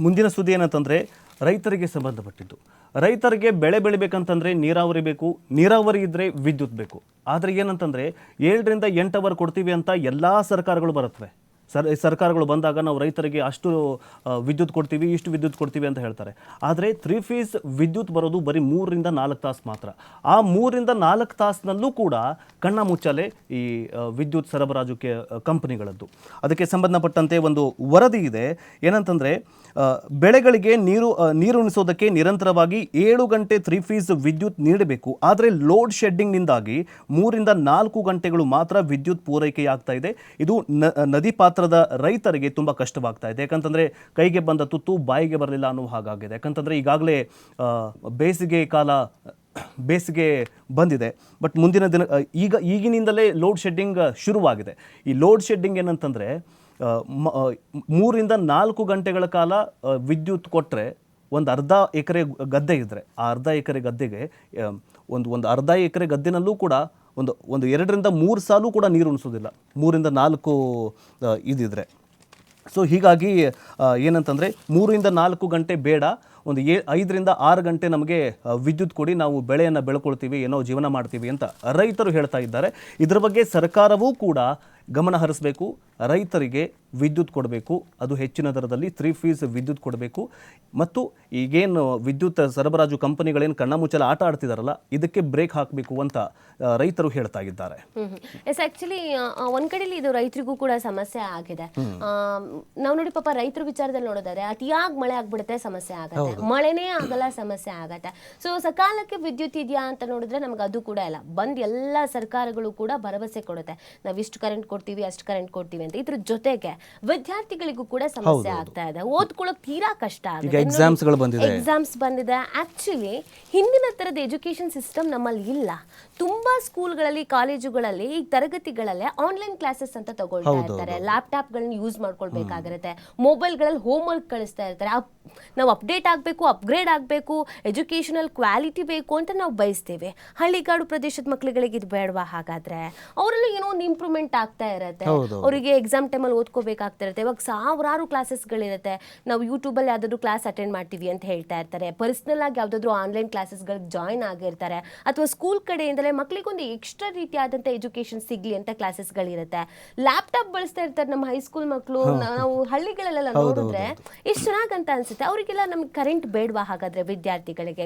ಮುಂದಿನ ಸುದ್ದಿ ಏನಂತಂದರೆ ರೈತರಿಗೆ ಸಂಬಂಧಪಟ್ಟಿದ್ದು. ರೈತರಿಗೆ ಬೆಳೆ ಬೆಳಿಬೇಕಂತಂದರೆ ನೀರಾವರಿ ಬೇಕು, ನೀರಾವರಿ ಇದ್ದರೆ ವಿದ್ಯುತ್ ಬೇಕು. ಆದರೆ ಏನಂತಂದರೆ 7ರಿಂದ 8 ಅವರ್ ಕೊಡ್ತೀವಿ ಅಂತ ಎಲ್ಲ ಸರ್ಕಾರಗಳು ಬರುತ್ತವೆ. ಸರ್ಕಾರಗಳು ಬಂದಾಗ ನಾವು ರೈತರಿಗೆ ಅಷ್ಟು ವಿದ್ಯುತ್ ಕೊಡ್ತೀವಿ, ಇಷ್ಟು ವಿದ್ಯುತ್ ಕೊಡ್ತೀವಿ ಅಂತ ಹೇಳ್ತಾರೆ. ಆದರೆ 3 ಫೇಸ್ ವಿದ್ಯುತ್ ಬರೋದು ಬರೀ 3ರಿಂದ 4 ತಾಸು ಮಾತ್ರ. ಆ 3ರಿಂದ 4 ತಾಸಿನಲ್ಲೂ ಕೂಡ ಕಣ್ಣ ಮುಚ್ಚಾಲೆ ಈ ವಿದ್ಯುತ್ ಸರಬರಾಜು ಕಂಪನಿಗಳದ್ದು. ಅದಕ್ಕೆ ಸಂಬಂಧಪಟ್ಟಂತೆ ಒಂದು ವರದಿ ಇದೆ. ಏನಂತಂದರೆ ಬೆಳೆಗಳಿಗೆ ನೀರು ಉಣಿಸೋದಕ್ಕೆ ನಿರಂತರವಾಗಿ 7 ಗಂಟೆ 3 ಫೇಸ್ ವಿದ್ಯುತ್ ನೀಡಬೇಕು. ಆದರೆ ಲೋಡ್ ಶೆಡ್ಡಿಂಗ್ನಿಂದಾಗಿ 3ರಿಂದ 4 ಗಂಟೆಗಳು ಮಾತ್ರ ವಿದ್ಯುತ್ ಪೂರೈಕೆಯಾಗ್ತಾ ಇದೆ. ಇದು ನದಿ ಪಾತ್ರದ ರೈತರಿಗೆ ತುಂಬ ಕಷ್ಟವಾಗ್ತಾ ಇದೆ. ಯಾಕಂತಂದರೆ ಕೈಗೆ ಬಂದ ತುತ್ತು ಬಾಯಿಗೆ ಬರಲಿಲ್ಲ ಅನ್ನೋ ಹಾಗಾಗಿದೆ. ಯಾಕಂತಂದರೆ ಈಗಾಗಲೇ ಬೇಸಿಗೆ ಬಂದಿದೆ. ಬಟ್ ಮುಂದಿನ ದಿನ ಈಗಿನಿಂದಲೇ ಲೋಡ್ ಶೆಡ್ಡಿಂಗ್ ಶುರುವಾಗಿದೆ. ಈ ಲೋಡ್ ಶೆಡ್ಡಿಂಗ್ ಏನಂತಂದರೆ 3ರಿಂದ 4 ಗಂಟೆಗಳ ಕಾಲ ವಿದ್ಯುತ್ ಕೊಟ್ಟರೆ ಒಂದು ಅರ್ಧ ಎಕರೆ ಗದ್ದೆ ಇದ್ದರೆ ಆ ಅರ್ಧ ಎಕರೆ ಗದ್ದೆಗೆ ಒಂದು ಅರ್ಧ ಎಕರೆ ಗದ್ದೆನಲ್ಲೂ ಕೂಡ ಒಂದು 2ರಿಂದ 3 ಸಾಲು ಕೂಡ ನೀರು ಉಣಿಸೋದಿಲ್ಲ, 3ರಿಂದ 4 ಇದಿದ್ರೆ. ಸೊ ಹೀಗಾಗಿ ಏನಂತಂದರೆ 3ರಿಂದ 4 ಗಂಟೆ ಬೇಡ, ಒಂದು 5ರಿಂದ 6 ಗಂಟೆ ನಮಗೆ ವಿದ್ಯುತ್ ಕೊಡಿ, ನಾವು ಬೆಳೆಯನ್ನು ಬೆಳ್ಕೊಳ್ತೀವಿ, ಏನೋ ಜೀವನ ಮಾಡ್ತೀವಿ ಅಂತ ರೈತರು ಹೇಳ್ತಾ ಇದ್ದಾರೆ. ಇದರ ಬಗ್ಗೆ ಸರ್ಕಾರವೂ ಕೂಡ ಗಮನ ಹರಿಸಬೇಕು. ರೈತರಿಗೆ ವಿದ್ಯುತ್ ಕೊಡಬೇಕು, ಅದು ಹೆಚ್ಚಿನ ದರದಲ್ಲಿ 3 ಫೇಸ್ ವಿದ್ಯುತ್ ಕೊಡಬೇಕು. ಮತ್ತು ಈಗೇನು ವಿದ್ಯುತ್ ಸರಬರಾಜು ಕಂಪನಿಗಳೇನು ಕಣ್ಣಾಮುಚ್ಚಾಲೆ ಆಟ ಆಡ್ತಿದಾರಲ್ಲ, ಇದಕ್ಕೆ ಬ್ರೇಕ್ ಹಾಕಬೇಕು ಅಂತ ರೈತರು ಹೇಳ್ತಾ ಇದ್ದಾರೆ. ಎಸ್, ಆಕ್ಚುಲಿ ಒಂದ್ ಕಡೆಯಲ್ಲಿ ಇದು ರೈತರಿಗೂ ಕೂಡ ಸಮಸ್ಯೆ ಆಗಿದೆ. ನಾವು ನೋಡಿ ಪಾಪ ರೈತರ ವಿಚಾರದಲ್ಲಿ ನೋಡೋದಾದ್ರೆ ಅತಿಯಾಗಿ ಮಳೆ ಆಗ್ಬಿಡುತ್ತೆ, ಸಮಸ್ಯೆ ಆಗತ್ತೆ. ಮಳೆನೇ ಆಗಲ್ಲ, ಸಮಸ್ಯೆ ಆಗತ್ತೆ. ಸೊ ಸಕಾಲಕ್ಕೆ ವಿದ್ಯುತ್ ಇದೆಯಾ ಅಂತ ನೋಡಿದ್ರೆ ನಮ್ಗೆ ಅದು ಕೂಡ ಇಲ್ಲ. ಬಂದ್ ಎಲ್ಲ ಸರ್ಕಾರಗಳು ಕೂಡ ಭರವಸೆ ಕೊಡುತ್ತೆ, ನಾವ್ ಇಷ್ಟು ಕರೆಂಟ್ ಕೊಡ್ತೀವಿ, ಅಷ್ಟು ಕರೆಂಟ್ ಕೊಡ್ತೀವಿ ಅಂತ. ಇದ್ರ ಜೊತೆಗೆ ವಿದ್ಯಾರ್ಥಿಗಳಿಗೂ ಕೂಡ ಸಮಸ್ಯೆ ಆಗ್ತಾ ಇದೆ, ಓದ್ಕೊಳ್ಳೋಕೆ ತೀರಾ ಕಷ್ಟ ಆಗುತ್ತೆ. ಎಕ್ಸಾಮ್ಸ್ ಬಂದಿದೆ. ಆಕ್ಚುಲಿ ಹಿಂದಿನ ತರದ ಎಜುಕೇಶನ್ ಸಿಸ್ಟಮ್ ನಮ್ಮಲ್ಲಿ ಇಲ್ಲ. ತುಂಬಾ ಸ್ಕೂಲ್ಗಳಲ್ಲಿ, ಕಾಲೇಜುಗಳಲ್ಲಿ ಈ ತರಗತಿಗಳಲ್ಲೇ ಆನ್ಲೈನ್ ಕ್ಲಾಸಸ್ ಅಂತ ತಗೊಳ್ತಾ ಇರ್ತಾರೆ. ಲ್ಯಾಪ್ಟಾಪ್ ಗಳನ್ನ ಯೂಸ್ ಮಾಡ್ಕೊಳ್ಬೇಕಾಗಿರುತ್ತೆ, ಮೊಬೈಲ್ಗಳಲ್ಲಿ ಹೋಮ್ ವರ್ಕ್ ಕಳಿಸ್ತಾ ಇರ್ತಾರೆ. ನಾವು ಅಪ್ಡೇಟ್ ಆಗಬೇಕು, ಅಪ್ಗ್ರೇಡ್ ಆಗಬೇಕು, ಎಜುಕೇಶನಲ್ ಕ್ವಾಲಿಟಿ ಬೇಕು ಅಂತ ನಾವು ಬಯಸ್ತೇವೆ. ಹಳ್ಳಿಗಾಡು ಪ್ರದೇಶದ ಮಕ್ಕಳುಗಳಿಗೆ ಇದು ಬೇಡವಾ? ಹಾಗಾದ್ರೆ ಅವರೆಲ್ಲ ಏನೋ ಒಂದು ಇಂಪ್ರೂವ್ಮೆಂಟ್ ಆಗ್ತಾ ಇರುತ್ತೆ. ಅವರಿಗೆ ಎಕ್ಸಾಮ್ ಟೈಮಲ್ಲಿ ಓದ್ಕೋಬೇಕಾಗ್ತಾ ಇರುತ್ತೆ. ಇವಾಗ ಸಾವಿರಾರು ಕ್ಲಾಸಸ್ಗಳಿರುತ್ತೆ. ನಾವು ಯೂಟ್ಯೂಬಲ್ಲಿ ಯಾವ್ದಾದ್ರು ಕ್ಲಾಸ್ ಅಟೆಂಡ್ ಮಾಡ್ತೀವಿ ಅಂತ ಹೇಳ್ತಾ ಇರ್ತಾರೆ. ಪರ್ಸನಲ್ ಆಗಿ ಯಾವ್ದಾದ್ರು ಆನ್ಲೈನ್ ಕ್ಲಾಸಸ್ಗಳಿಗೆ ಜಾಯ್ನ್ ಆಗಿರ್ತಾರೆ. ಅಥವಾ ಸ್ಕೂಲ್ ಕಡೆಯಿಂದಲೇ ಮಕ್ಕಳಿಗೊಂದು ಎಕ್ಸ್ಟ್ರಾ ರೀತಿಯಾದಂಥ ಎಜುಕೇಶನ್ ಸಿಗ್ಲಿ ಅಂತ ಕ್ಲಾಸಸ್ಗಳಿರುತ್ತೆ. ಲ್ಯಾಪ್ಟಾಪ್ ಬಳಸ್ತಾ ಇರ್ತಾರೆ ನಮ್ಮ ಹೈಸ್ಕೂಲ್ ಮಕ್ಕಳು. ನಾವು ಹಳ್ಳಿಗಳಲ್ಲೆಲ್ಲ ನೋಡಿದ್ರೆ ಎಷ್ಟು ಚೆನ್ನಾಗಂತ ಅನ್ಸುತ್ತೆ. ಅವರಿಗೆಲ್ಲ ನಮ್ಗೆ ಕರೆಂಟ್ ಬೇಡವಾ? ಹಾಗಾದ್ರೆ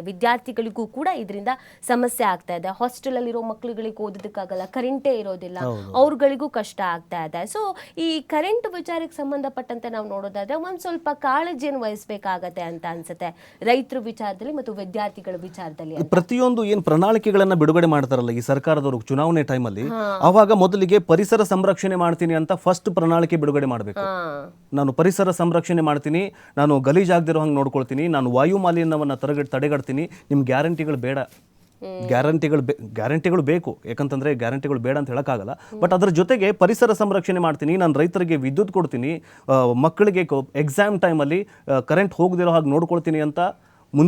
ವಿದ್ಯಾರ್ಥಿಗಳಿಗೂ ಕೂಡ ಇದರಿಂದ ಸಮಸ್ಯೆ ಆಗ್ತಾ ಇದೆ. ಹಾಸ್ಟೆಲ್ ಅಲ್ಲಿರೋ ಮಕ್ಕಳುಗಳಿಗೆ ಓದೋದಕ್ಕಾಗಲ್ಲ, ಕರೆಂಟೇ ಇರೋದಿಲ್ಲ, ಅವ್ರಗಳಿಗೂ ಕಷ್ಟ ಆಗ್ತಾ ಇದೆ. ಸೊ ಈ ಕರೆಂಟ್ ವಿಚಾರಕ್ಕೆ ಸಂಬಂಧಪಟ್ಟಂತೆ ನಾವು ನೋಡೋದಾದ್ರೆ ಒಂದ್ ಸ್ವಲ್ಪ ಕಾಳಜಿಯನ್ನು ವಹಿಸಬೇಕಾಗತ್ತೆ ಅಂತ ಅನ್ಸುತ್ತೆ, ರೈತರ ವಿಚಾರದಲ್ಲಿ ಮತ್ತು ವಿದ್ಯಾರ್ಥಿಗಳ ವಿಚಾರದಲ್ಲಿ. ಪ್ರತಿಯೊಂದು ಏನು ಪ್ರಣಾಳಿಕೆಗಳನ್ನ ಬಿಡುಗಡೆ ಮಾಡ್ತಾರಲ್ಲ ಈ ಸರ್ಕಾರದವರು ಚುನಾವಣೆ ಟೈಮಲ್ಲಿ, ಅವಾಗ ಮೊದಲಿಗೆ ಪರಿಸರ ಸಂರಕ್ಷಣೆ ಮಾಡ್ತೀನಿ ಅಂತ ಫಸ್ಟ್ ಪ್ರಣಾಳಿಕೆ ಬಿಡುಗಡೆ ಮಾಡಬೇಕು. ನಾನು ಪರಿಸರ ಸಂರಕ್ಷಣೆ ಮಾಡ್ತೀನಿ, ನಾನು ಗಲೀಜಾಗದಿರೋ ಹಂಗೆ ನೋಡ್ಕೊಳ್ತೀನಿ, ನಾನು ವಾಯು ಮಾಲಿನ್ಯವನ್ನು ತಡೆಗಟ್ತೀನಿ, ನಿಮ್ ಗ್ಯಾರಂಟಿಗಳು ಬೇಡ. ಗ್ಯಾರಂಟಿಗಳು ಬೇಕು, ಯಾಕಂತಂದರೆ ಗ್ಯಾರಂಟಿಗಳು ಬೇಡ ಅಂತ ಹೇಳೋಕ್ಕಾಗಲ್ಲ. ಬಟ್ ಅದರ ಜೊತೆಗೆ ಪರಿಸರ ಸಂರಕ್ಷಣೆ ಮಾಡ್ತೀನಿ, ನಾನು ರೈತರಿಗೆ ವಿದ್ಯುತ್ ಕೊಡ್ತೀನಿ, ಮಕ್ಕಳಿಗೆ ಎಕ್ಸಾಮ್ ಟೈಮಲ್ಲಿ ಕರೆಂಟ್ ಹೋಗದಿರೋ ಹಾಗೆ ನೋಡ್ಕೊಳ್ತೀನಿ ಅಂತ